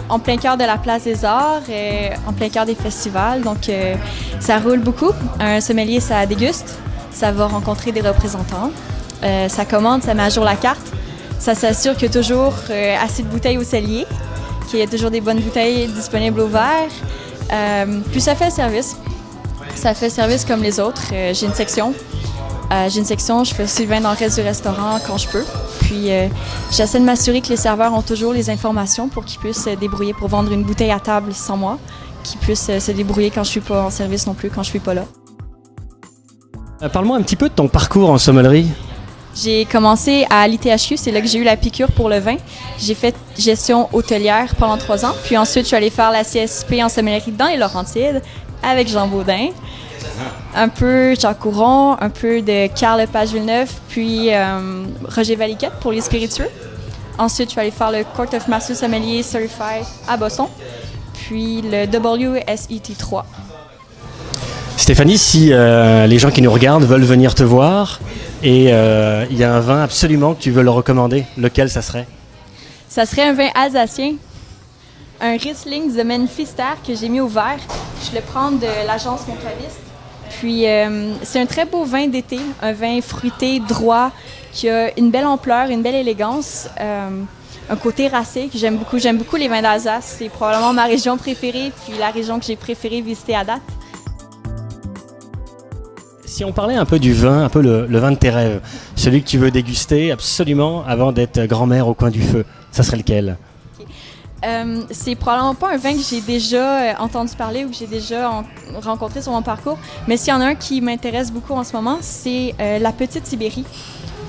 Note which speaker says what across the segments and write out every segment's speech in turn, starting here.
Speaker 1: en plein cœur de la Place des Arts, en plein cœur des festivals. Donc, ça roule beaucoup. Un sommelier, ça déguste, ça va rencontrer des représentants, ça commande, ça met à jour la carte, ça s'assure qu'il y a toujours assez de bouteilles au cellier, qu'il y a toujours des bonnes bouteilles disponibles au verre. Puis ça fait le service. Ça fait le service comme les autres. J'ai une section. Je fais aussi le vin dans le reste du restaurant quand je peux. Puis j'essaie de m'assurer que les serveurs ont toujours les informations pour qu'ils puissent se débrouiller pour vendre une bouteille à table sans moi, qu'ils puissent se débrouiller quand je suis pas en service non plus, quand je suis pas là.
Speaker 2: Parle-moi un petit peu de ton parcours en sommellerie.
Speaker 1: J'ai commencé à l'ITHQ, c'est là que j'ai eu la piqûre pour le vin. J'ai fait gestion hôtelière pendant 3 ans, puis ensuite je suis allée faire la CSP en sommellerie dans les Laurentides avec Jean Baudin. Un peu Jacques Couron, un peu de Carl Lepage-Villeneuve, puis Roger Valiquette pour les spiritueux. Ensuite, je suis allée faire le Court of Master Sommelier Certified à Boston, puis le WSET 3.
Speaker 2: Stéphanie, si les gens qui nous regardent veulent venir te voir et il y a un vin absolument que tu veux leur recommander, lequel ça serait?
Speaker 1: Ça serait un vin alsacien, un Riesling de Manfister que j'ai mis au verre. Je le prends de l'agence Montclaviste. Puis c'est un très beau vin d'été, un vin fruité, droit, qui a une belle ampleur, une belle élégance, un côté racé que j'aime beaucoup. J'aime beaucoup les vins d'Alsace, c'est probablement ma région préférée, puis la région que j'ai préféré visiter à date.
Speaker 2: Si on parlait un peu du vin, un peu le vin de tes rêves, celui que tu veux déguster absolument avant d'être grand-mère au coin du feu, ça serait lequel?
Speaker 1: C'est probablement pas un vin que j'ai déjà entendu parler ou que j'ai déjà rencontré sur mon parcours, mais s'il y en a un qui m'intéresse beaucoup en ce moment, c'est la Petite Sibérie,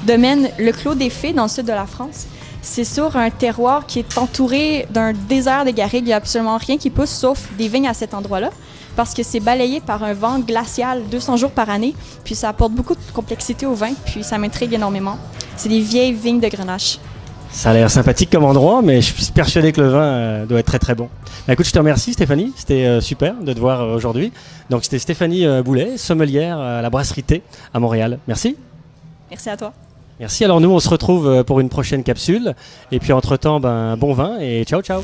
Speaker 1: domaine Le Clos des Fées dans le sud de la France. C'est sur un terroir qui est entouré d'un désert de garrigues. Il n'y a absolument rien qui pousse sauf des vignes à cet endroit-là, parce que c'est balayé par un vent glacial 200 jours par année, puis ça apporte beaucoup de complexité au vin, puis ça m'intrigue énormément. C'est des vieilles vignes de Grenache.
Speaker 2: Ça a l'air sympathique comme endroit, mais je suis persuadé que le vin doit être très très bon. Bah, écoute, je te remercie Stéphanie, c'était super de te voir aujourd'hui. Donc c'était Stéphanie Boulet, sommelière à la Brasserie Thé à Montréal. Merci.
Speaker 1: Merci à toi.
Speaker 2: Merci, alors nous on se retrouve pour une prochaine capsule. Et puis entre-temps, bon vin et ciao ciao.